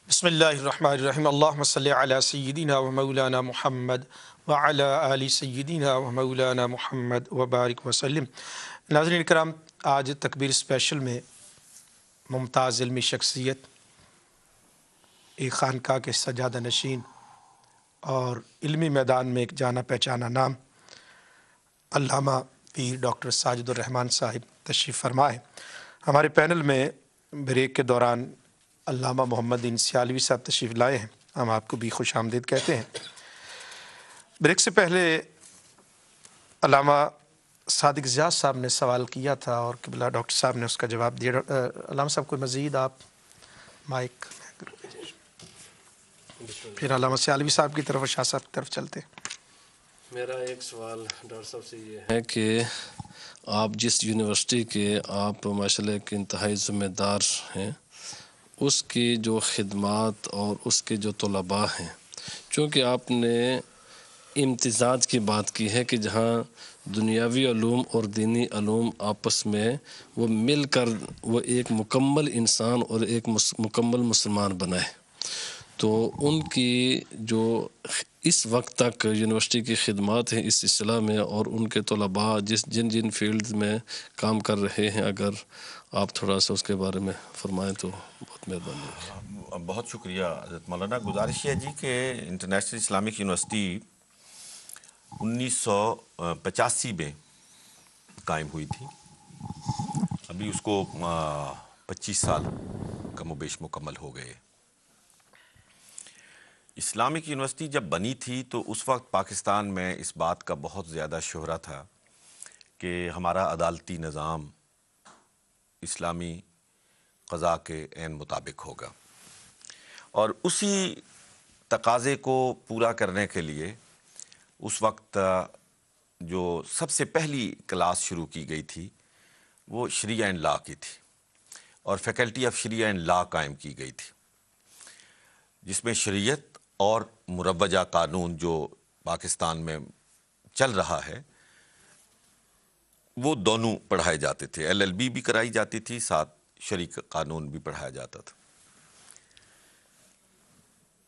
بسم اللہ الرحمن الرحیم اللہم صلی علی سیدنا و مولانا محمد وعلی آل سیدنا و مولانا محمد وبارک وسلم۔ ناظرین کرام، آج تکبیر اسپیشل میں ممتاز علمی شخصیت، ایک خانقاہ کے سجادہ نشین اور علمی میدان میں ایک جانا پہچانا نام علامہ پیر ڈاکٹر ساجد الرحمان صاحب تشریف فرما ہے۔ ہمارے پینل میں بریک کے دوران علامہ محمد سیالوی صاحب تشریف لائے ہیں، ہم آپ کو بھی خوش آمدید کہتے ہیں۔ بریک سے پہلے علامہ صادق ضیاء صاحب نے سوال کیا تھا اور قبلہ ڈاکٹر صاحب نے اس کا جواب دیا۔ علامہ صاحب کوئی مزید آپ مائک، پھر علامہ سیالوی صاحب کی طرف اور شاہ صاحب کی طرف چلتے ہیں۔ میرا ایک سوال ڈاکٹر صاحب سے یہ ہے کہ آپ جس یونیورسٹی کے آپ ماشاءاللہ ایک انتہائی ذمہ دار ہیں، اس کی جو خدمات اور اس کے جو طلباء ہیں، چونکہ آپ نے امتزاج کی بات کی ہے کہ جہاں دنیاوی علوم اور دینی علوم آپس میں وہ مل کر وہ ایک مکمل انسان اور ایک مکمل مسلمان بنائے، تو ان کی جو اس وقت تک یونیورسٹی کی خدمات ہیں اس اصطلاح میں، اور ان کے طلباء جن فیلڈ میں کام کر رہے ہیں، اگر آپ تھوڑا سا اس کے بارے میں فرمائیں تو بہت مہربانی ہوگی۔ بہت شکریہ حضرت مولانا۔ گزارش ہے جی کہ انٹرنیشنل اسلامک یونیورسٹی 1985 میں قائم ہوئی تھی، ابھی اس کو 25 سال کم و بیش مکمل ہو گئے۔ اسلامک یونیورسٹی جب بنی تھی تو اس وقت پاکستان میں اس بات کا بہت زیادہ شہرہ تھا کہ ہمارا عدالتی نظام اسلامی قضاء کے عین مطابق ہوگا، اور اسی تقاضے کو پورا کرنے کے لیے اس وقت جو سب سے پہلی کلاس شروع کی گئی تھی وہ شریعہ اینڈ لا کی تھی، اور فیکلٹی آف شریعہ اینڈ لا قائم کی گئی تھی، جس میں شریعت اور مروجہ قانون جو پاکستان میں چل رہا ہے وہ دونوں پڑھائے جاتے تھے۔ LLB بھی کرائی جاتی تھی، ساتھ شرعی قانون بھی پڑھایا جاتا تھا،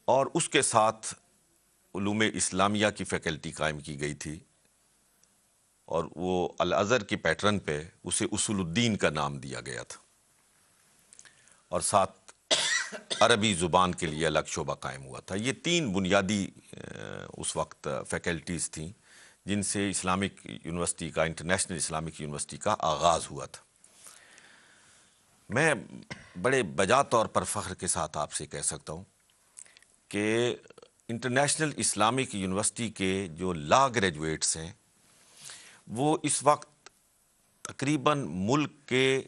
اور اس کے ساتھ علوم اسلامیہ کی فیکلٹی قائم کی گئی تھی، اور وہ الازہر کی پیٹرن پہ اسے اصول الدین کا نام دیا گیا تھا، اور ساتھ عربی زبان کے لیے الگ شعبہ قائم ہوا تھا۔ یہ 3 بنیادی اس وقت فیکلٹیز تھیں جن سے اسلامک یونیورسٹی کا، انٹرنیشنل اسلامک یونیورسٹی کا آغاز ہوا تھا۔ میں بڑے بجا طور پر فخر کے ساتھ آپ سے کہہ سکتا ہوں کہ انٹرنیشنل اسلامک یونیورسٹی کے جو لا گریجویٹس ہیں وہ اس وقت تقریباً ملک کے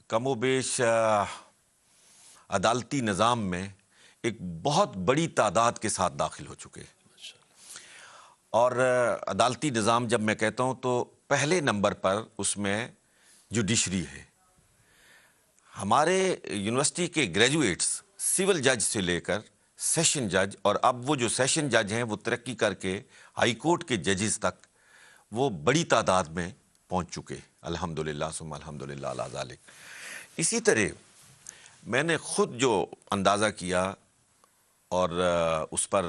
کم و بیش عدالتی نظام میں ایک بہت بڑی تعداد کے ساتھ داخل ہو چکے ہیں، اور عدالتی نظام جب میں کہتا ہوں تو پہلے نمبر پر اس میں جوڈیشری ہے۔ ہمارے یونیورسٹی کے گریجویٹس سول جج سے لے کر سیشن جج، اور اب وہ جو سیشن جج ہیں وہ ترقی کر کے ہائی کورٹ کے ججز تک وہ بڑی تعداد میں پہنچ چکے، الحمدللہ ثم الحمدللہ علی ذالک۔ اسی طرح میں نے خود جو اندازہ کیا اور اس پر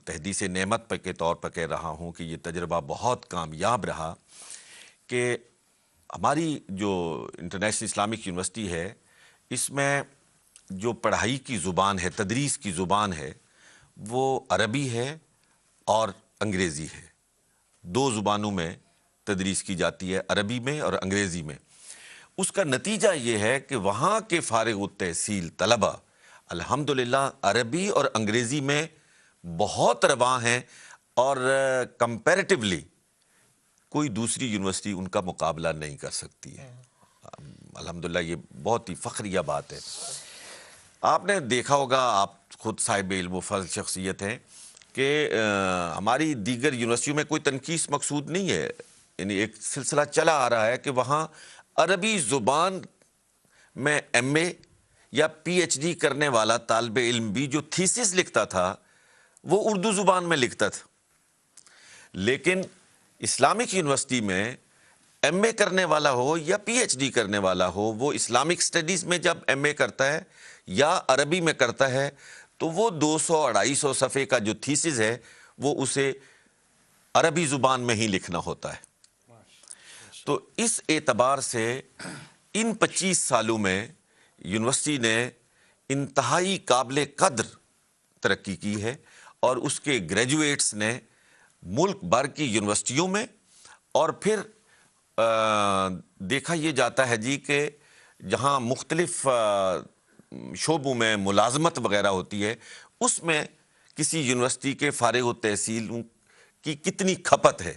تحدیث نعمت کے طور پر کہہ رہا ہوں کہ یہ تجربہ بہت کامیاب رہا، کہ ہماری جو انٹرنیشنل اسلامک یونیورسٹی ہے اس میں جو پڑھائی کی زبان ہے، تدریس کی زبان ہے، وہ عربی ہے اور انگریزی ہے۔ 2 زبانوں میں تدریس کی جاتی ہے، عربی میں اور انگریزی میں۔ اس کا نتیجہ یہ ہے کہ وہاں کے فارغ التحصیل طلبہ الحمدللہ عربی اور انگریزی میں بہت رواں ہیں، اور کمپیریٹیولی کوئی دوسری یونیورسٹی ان کا مقابلہ نہیں کر سکتی ہے۔ الحمدللہ یہ بہت ہی فخریہ بات ہے۔ آپ نے دیکھا ہوگا، آپ خود صاحب علم و فضل شخصیت ہیں، کہ ہماری دیگر یونیورسٹیوں میں کوئی تنقیص مقصود نہیں ہے، یعنی ایک سلسلہ چلا آ رہا ہے کہ وہاں عربی زبان میں MA یا PhD کرنے والا طالب علم بھی جو تھیسس لکھتا تھا وہ اردو زبان میں لکھتا تھا، لیکن اسلامک یونیورسٹی میں MA کرنے والا ہو یا PhD کرنے والا ہو، وہ اسلامک سٹڈیز میں جب MA کرتا ہے یا عربی میں کرتا ہے تو وہ 200-250 صفحے کا جو تھیسس ہے وہ اسے عربی زبان میں ہی لکھنا ہوتا ہے. تو اس اعتبار سے ان 25 سالوں میں یونیورسٹی نے انتہائی قابل قدر ترقی کی ہے اور اس کے گریجویٹس نے ملک بھر کی یونیورسٹیوں میں اور پھر دیکھا یہ جاتا ہے جی کہ جہاں مختلف شعبوں میں ملازمت وغیرہ ہوتی ہے اس میں کسی یونیورسٹی کے فارغ التحصیل کی کتنی کھپت ہے.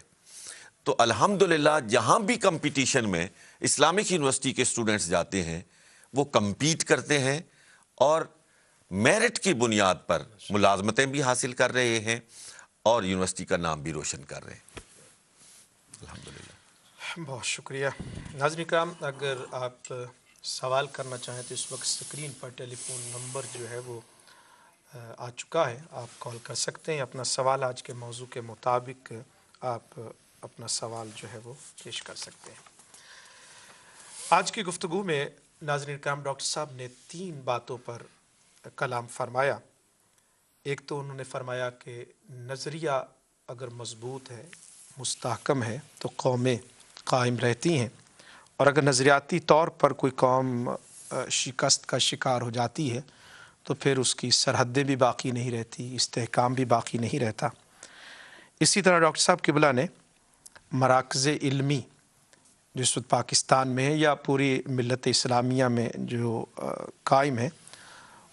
تو الحمدللہ جہاں بھی کمپٹیشن میں اسلامک یونیورسٹی کے اسٹوڈنٹس جاتے ہیں وہ کمپیٹ کرتے ہیں اور میرٹ کی بنیاد پر ملازمتیں بھی حاصل کر رہے ہیں اور یونیورسٹی کا نام بھی روشن کر رہے ہیں الحمدللہ. بہت شکریہ. ناظرین کرام اگر آپ سوال کرنا چاہیں تو اس وقت اسکرین پر ٹیلی فون نمبر جو ہے وہ آ چکا ہے, آپ کال کر سکتے ہیں. اپنا سوال آج کے موضوع کے مطابق آپ اپنا سوال جو ہے وہ پیش کر سکتے ہیں. آج کی گفتگو میں ناظرین کرام ڈاکٹر صاحب نے 3 باتوں پر کلام فرمایا. ایک تو انہوں نے فرمایا کہ نظریہ اگر مضبوط ہے, مستحکم ہے تو قومیں قائم رہتی ہیں, اور اگر نظریاتی طور پر کوئی قوم شکست کا شکار ہو جاتی ہے تو پھر اس کی سرحدیں بھی باقی نہیں رہتی, استحکام بھی باقی نہیں رہتا. اسی طرح ڈاکٹر صاحب قبلہ نے مراکز علمی جو اس وقت پاکستان میں ہے یا پوری ملت اسلامیہ میں جو قائم ہے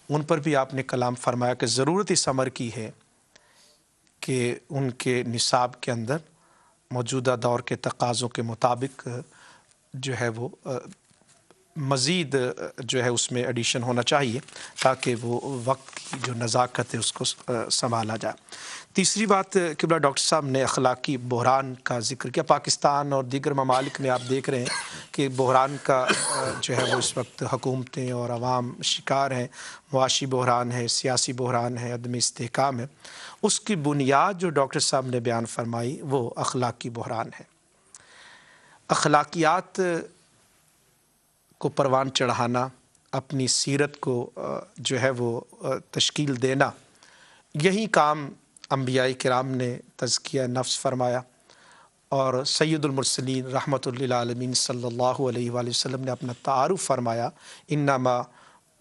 ان پر بھی آپ نے کلام فرمایا کہ ضرورت اس امر کی ہے کہ ان کے نصاب کے اندر موجودہ دور کے تقاضوں کے مطابق جو ہے وہ مزید جو ہے اس میں ایڈیشن ہونا چاہیے تاکہ وہ وقت کی جو نزاکت ہے اس کو سنبھالا جائے. تیسری بات قبلہ ڈاکٹر صاحب نے اخلاقی بحران کا ذکر کیا. پاکستان اور دیگر ممالک میں آپ دیکھ رہے ہیں کہ بحران کا جو ہے وہ اس وقت حکومتیں اور عوام شکار ہیں. معاشی بحران ہے, سیاسی بحران ہے, عدم استحکام ہے. اس کی بنیاد جو ڈاکٹر صاحب نے بیان فرمائی وہ اخلاقی بحران ہے. اخلاقیات کو پروان چڑھانا, اپنی سیرت کو جو ہے وہ تشکیل دینا, یہی کام انبیاء کرام نے تزکیہ نفس فرمایا اور سید المرسلین رحمۃ للعالمین صلی اللہ علیہ وآلہ وسلم نے اپنا تعارف فرمایا انما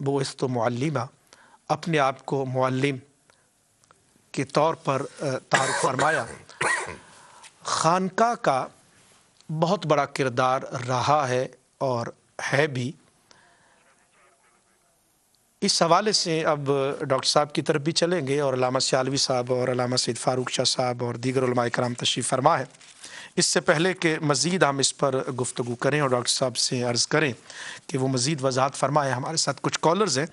بعثت معلما, اپنے آپ کو معلم کے طور پر تعارف فرمایا. خانقاہ کا بہت بڑا کردار رہا ہے اور ہے بھی. اس حوالے سے اب ڈاکٹر صاحب کی طرف بھی چلیں گے اور علامہ سیالوی صاحب اور علامہ سید فاروق شاہ صاحب اور دیگر علماء کرام تشریف فرما ہے. اس سے پہلے کہ مزید ہم اس پر گفتگو کریں اور ڈاکٹر صاحب سے عرض کریں کہ وہ مزید وضاحت فرمائیں, ہمارے ساتھ کچھ کالرز ہیں.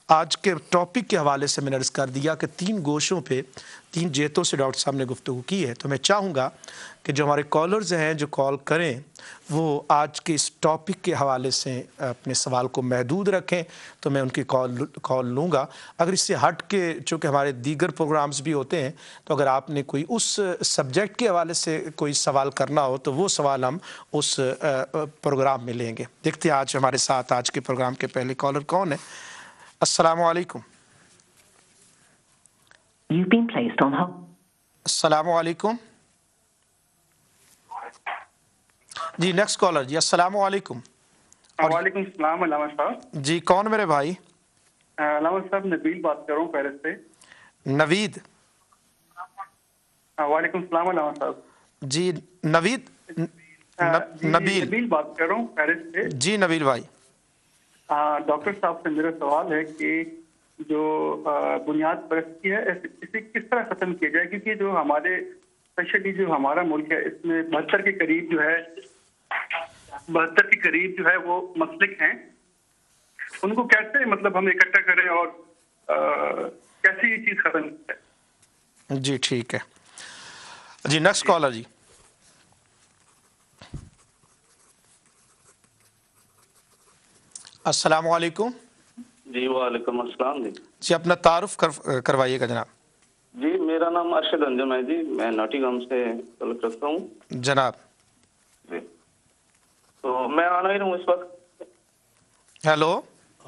آج کے ٹاپک کے حوالے سے میں نے عرض کر دیا کہ 3 گوشوں پہ 3 جہتوں سے ڈاکٹر صاحب نے گفتگو کی ہے, تو میں چاہوں گا کہ جو ہمارے کالرز ہیں جو کال کریں وہ آج کے اس ٹاپک کے حوالے سے اپنے سوال کو محدود رکھیں تو میں ان کی کال لوں گا. اگر اس سے ہٹ کے چونکہ ہمارے دیگر پروگرامز بھی ہوتے ہیں تو اگر آپ نے کوئی اس سبجیکٹ کے حوالے سے کوئی سوال کرنا ہو تو وہ سوال ہم اس پروگرام میں لیں گے. دیکھتے ہیں آج ہمارے ساتھ آج کے پروگرام کے پہلے کالر کون ہے. السلام علیکم. السلام علیکم. جی نیکسٹ کالر. جی السلام علیکم. وعلیکم السلام علامہ صاحب. جی کون میرے بھائی؟ علامہ صاحب نبیل بات کر رہا ہوں پیرس سے. نوید. وعلیکم السلام علامہ صاحب. جی نوید. نبیل بات کر رہا ہوں پیرس سے. جی نبیل بھائی. ڈاکٹر صاحب سے میرا سوال ہے کہ جو بنیاد پرستی ہے اسے کس طرح ختم کیا جائے, کیونکہ جو ہمارے اسپیشلی جو ہمارا ملک ہے اس میں 72 کے قریب جو ہے وہ مسلک ہیں, ان کو کیسے مطلب ہم اکٹھا کریں اور کیسے یہ چیز ختم کی جائے. جی ٹھیک ہے. جی نیکسٹ کالر. جی السلام علیکم. جی وعلیکم السلام. جی اپنا تعارف کروائیے گا جناب. جی میرا نام ارشد انجم ہے. جی میں ناٹی گام سے تعلق رکھتا ہوں جناب. جی تو میں آنا ہی رہوں اس وقت. ہیلو.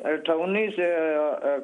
19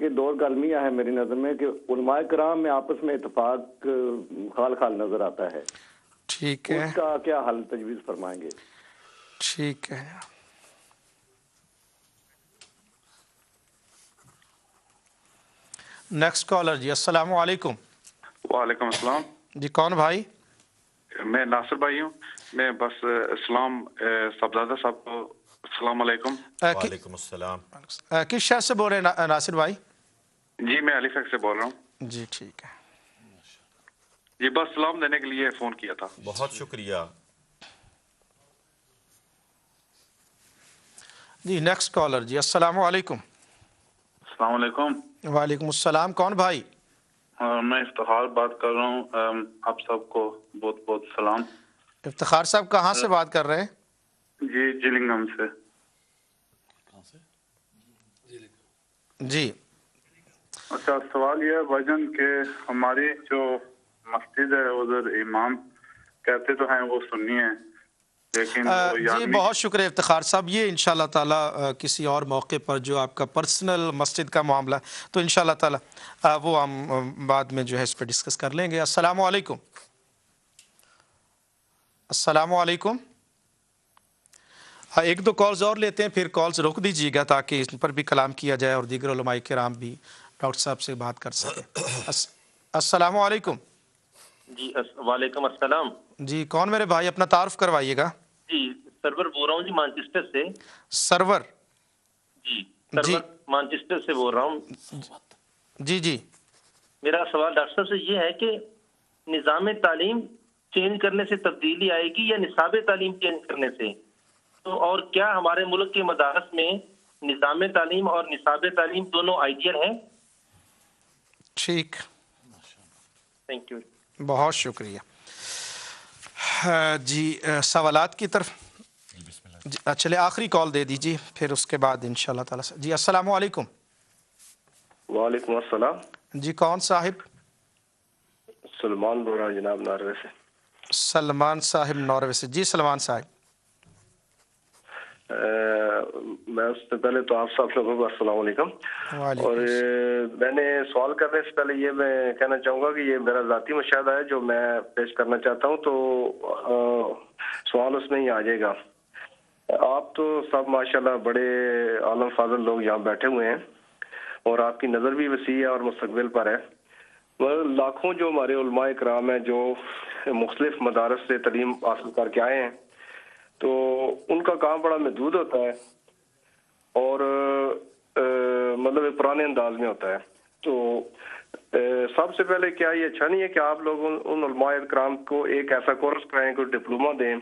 کے دور کا المیہ ہے میری نظر میں کہ علماء کرام میں آپس میں اتفاق خال خال نظر آتا ہے. ٹھیک ہے, اس کا کیا حل تجویز فرمائیں گے؟ ٹھیک ہے. نیکسٹ کالر جی. السلام علیکم. وعلیکم السلام. جی کون بھائی؟ میں ناصر بھائی ہوں. میں بس اسلام صاحبزادہ صاحب کو السلام علیکم. وعلیکم السلام. کس شہر سے بول رہے ہیں ناصر بھائی؟ جی میں علی فیک سے بول رہا ہوں. جی ٹھیک ہے. جی بس سلام دینے کے لیے فون کیا تھا. بہت شکریہ. جی نیکسٹ کالر جی. السلام علیکم. السلام علیکم. وعلیکم السلام. کون بھائی؟ میں افتخار بات کر رہا ہوں. آپ سب کو بہت بہت سلام. افتخار صاحب کہاں سے بات کر رہے ہیں؟ جی جلنگم سے. جی. اچھا سوال یہ ہے بھجن کہ ہماری جو مسجد ہے ادھر امام کہتے تو ہیں وہ سنی ہیں لیکن جی بہت شکریہ افتخار صاحب. یہ انشاءاللہ تعالی کسی اور موقع پر جو آپ کا پرسنل مسجد کا معاملہ تو انشاءاللہ تعالی وہ ہم بعد میں جو ہے اس پہ ڈسکس کر لیں گے. السلام علیکم. السلام علیکم. ایک دو کالز اور لیتے ہیں پھر کالز روک دیجیے گا تاکہ اس پر بھی کلام کیا جائے اور دیگر علماء کرام بھی ڈاکٹر صاحب سے بات کر سکیں. السلام علیکم. جی وعلیکم السلام. جی کون میرے بھائی؟ اپنا تعارف کروائیے گا. جی سرور بول رہا ہوں جی مانچسٹر سے. سرور؟ جی سرور مانچسٹر سے بول رہا ہوں. جی جی. میرا سوال ڈاکٹر صاحب سے یہ ہے کہ نظام تعلیم چینج کرنے سے تبدیلی آئے گی یا نصاب تعلیم چینج کرنے سے؟ تو اور کیا ہمارے ملک کے مدارس میں نظام تعلیم اور نصاب تعلیم دونوں آئیڈیل ہیں؟ ٹھیک. Thank you. بہت شکریہ. جی سوالات کی طرف چلے آخری کال دے دیجیے پھر اس کے بعد انشاءاللہ تعالی سے. جی السلام علیکم. وعلیکم السلام. جی کون صاحب؟ سلمان بول رہا ہوں جناب ناروے سے. سلمان صاحب ناروے سے. جی سلمان صاحب. میں اس سے پہلے تو آپ سب لوگوں کو السلام علیکم. اور میں نے سوال کرنے سے پہلے یہ میں کہنا چاہوں گا کہ یہ میرا ذاتی مشاہدہ ہے جو میں پیش کرنا چاہتا ہوں تو سوال اس میں ہی آ جائے گا. آپ تو سب ماشاءاللہ بڑے عالم فاضل لوگ یہاں بیٹھے ہوئے ہیں اور آپ کی نظر بھی وسیع ہے اور مستقبل پر ہے. لاکھوں جو ہمارے علماء کرام ہیں جو مختلف مدارس سے تعلیم حاصل کر کے آئے ہیں تو ان کا کام بڑا محدود ہوتا ہے اور مطلب ایک پرانے انداز میں ہوتا ہے. تو سب سے پہلے کیا یہ اچھا نہیں ہے کہ آپ لوگ ان علماء کرام کو ایک ایسا کورس کرائیں کوئی ڈپلومہ دیں,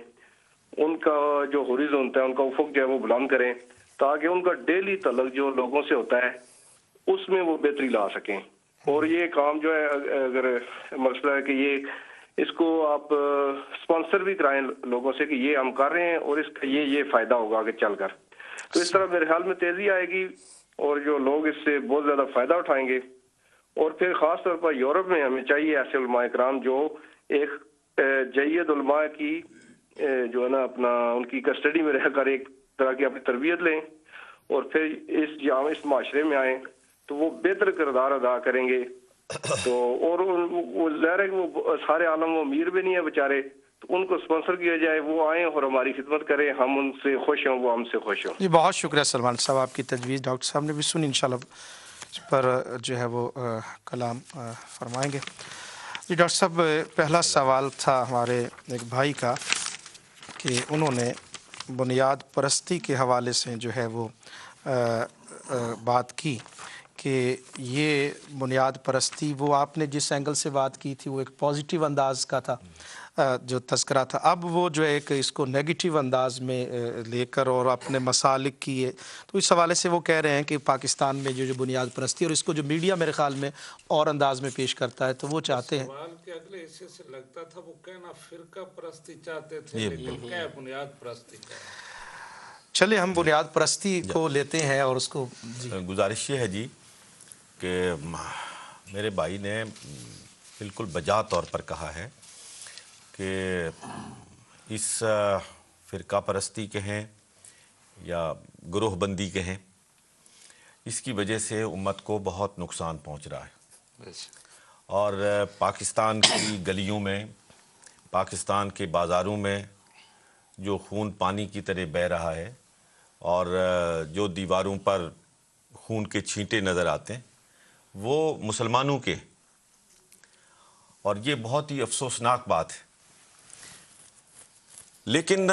ان کا جو ہوریزن ہے ان کا افق جو ہے وہ بلند کریں تاکہ ان کا ڈیلی تعلق جو لوگوں سے ہوتا ہے اس میں وہ بہتری لا سکیں. اور یہ کام جو ہے اگر مسئلہ ہے کہ یہ اس کو آپ سپانسر بھی کرائیں لوگوں سے کہ یہ ہم کر رہے ہیں اور اس کا یہ فائدہ ہوگا آگے چل کر, تو اس طرح میرے خیال میں تیزی آئے گی اور جو لوگ اس سے بہت زیادہ فائدہ اٹھائیں گے. اور پھر خاص طور پر یورپ میں ہمیں چاہیے ایسے علماء کرام جو ایک جید علماء کی جو ہے نا اپنا ان کی کسٹڈی میں رہ کر ایک طرح کی اپنی تربیت لیں اور پھر اس معاشرے میں آئیں تو وہ بہتر کردار ادا کریں گے. تو اور وہ ظاہر ہے کہ وہ سارے عالم وہ امیر بھی نہیں ہے بیچارے, تو ان کو اسپانسر کیا جائے, وہ آئیں اور ہماری خدمت کریں, ہم ان سے خوش ہوں وہ ہم سے خوش ہوں. جی بہت شکریہ سلمان صاحب. آپ کی تجویز ڈاکٹر صاحب نے بھی سنی, انشاءاللہ اس پر جو ہے وہ کلام فرمائیں گے. جی ڈاکٹر صاحب پہلا سوال تھا ہمارے ایک بھائی کا کہ انہوں نے بنیاد پرستی کے حوالے سے جو ہے وہ بات کی کہ یہ بنیاد پرستی وہ آپ نے جس اینگل سے بات کی تھی وہ ایک پازیٹیو انداز کا تھا جو تذکرہ تھا, اب وہ جو ایک اس کو نیگیٹو انداز میں لے کر اور اپنے مسالک کیے, تو اس حوالے سے وہ کہہ رہے ہیں کہ پاکستان میں جو بنیاد پرستی اور اس کو جو میڈیا میرے خیال میں اور انداز میں پیش کرتا ہے تو وہ چاہتے ہیں سوال کے اگلے حصے سے لگتا تھا وہ کہنا فرقہ پرستی چاہتے تھے لیکن کیا بنیاد پرستی کا. چلے ہم بنیاد پرستی کو لیتے ہیں اور اس کو گزارش یہ ہے جی کہ میرے بھائی نے بالکل بجا طور پر کہا ہے کہ اس فرقہ پرستی کہیں یا گروہ بندی کہیں اس کی وجہ سے امت کو بہت نقصان پہنچ رہا ہے، اور پاکستان کی گلیوں میں، پاکستان کے بازاروں میں جو خون پانی کی طرح بہہ رہا ہے، اور جو دیواروں پر خون کے چھینٹے نظر آتے ہیں وہ مسلمانوں کے، اور یہ بہت ہی افسوسناک بات ہے۔ لیکن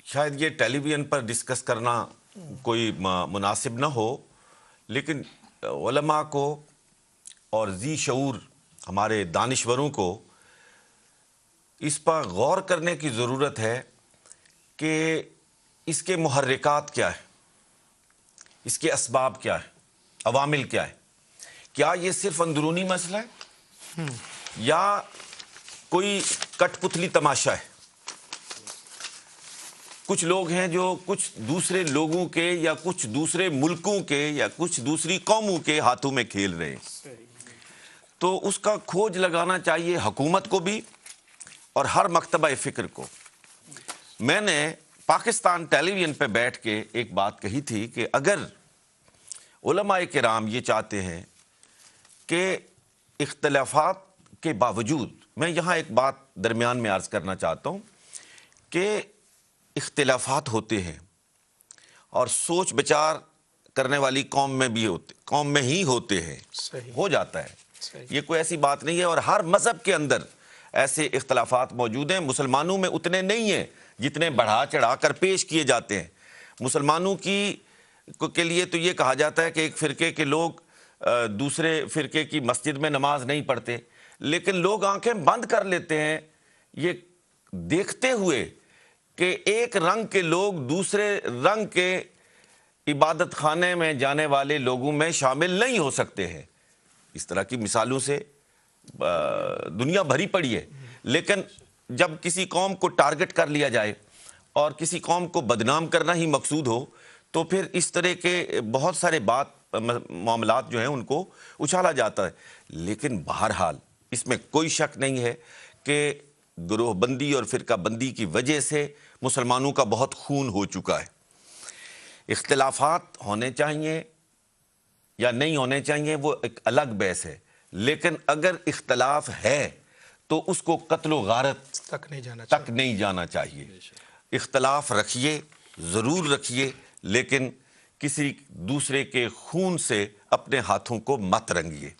شاید یہ ٹیلی ویژن پر ڈسکس کرنا کوئی مناسب نہ ہو، لیکن علماء کو اور ذی شعور ہمارے دانشوروں کو اس پر غور کرنے کی ضرورت ہے کہ اس کے محرکات کیا ہیں، اس کے اسباب کیا ہیں، عوامل کیا ہیں۔ کیا یہ صرف اندرونی مسئلہ ہے یا کوئی کٹ پتلی تماشا ہے؟ کچھ لوگ ہیں جو کچھ دوسرے لوگوں کے یا کچھ دوسرے ملکوں کے یا کچھ دوسری قوموں کے ہاتھوں میں کھیل رہے ہیں، تو اس کا کھوج لگانا چاہیے حکومت کو بھی اور ہر مکتبہ فکر کو۔ میں نے پاکستان ٹیلی ویژن پہ بیٹھ کے ایک بات کہی تھی کہ اگر علماء کرام یہ چاہتے ہیں کہ اختلافات کے باوجود، میں یہاں ایک بات درمیان میں عرض کرنا چاہتا ہوں کہ اختلافات ہوتے ہیں اور سوچ بچار کرنے والی قوم میں ہی ہوتے ہیں، ہو جاتا ہے، یہ کوئی ایسی بات نہیں ہے، اور ہر مذہب کے اندر ایسے اختلافات موجود ہیں۔ مسلمانوں میں اتنے نہیں ہیں جتنے بڑھا چڑھا کر پیش کیے جاتے ہیں۔ مسلمانوں کے لیے تو یہ کہا جاتا ہے کہ ایک فرقے کے لوگ دوسرے فرقے کی مسجد میں نماز نہیں پڑھتے، لیکن لوگ آنکھیں بند کر لیتے ہیں یہ دیکھتے ہوئے کہ ایک رنگ کے لوگ دوسرے رنگ کے عبادت خانے میں جانے والے لوگوں میں شامل نہیں ہو سکتے ہیں۔ اس طرح کی مثالوں سے دنیا بھری پڑی ہے، لیکن جب کسی قوم کو ٹارگٹ کر لیا جائے اور کسی قوم کو بدنام کرنا ہی مقصود ہو تو پھر اس طرح کے بہت سارے معاملات جو ہیں ان کو اچھالا جاتا ہے۔ لیکن بہرحال اس میں کوئی شک نہیں ہے کہ گروہ بندی اور فرقہ بندی کی وجہ سے مسلمانوں کا بہت خون ہو چکا ہے۔ اختلافات ہونے چاہیے یا نہیں ہونے چاہیے وہ ایک الگ بحث ہے، لیکن اگر اختلاف ہے تو اس کو قتل و غارت تک نہیں جانا چاہیے۔ اختلاف رکھیے، ضرور رکھیے، لیکن کسی دوسرے کے خون سے اپنے ہاتھوں کو مت رنگیے۔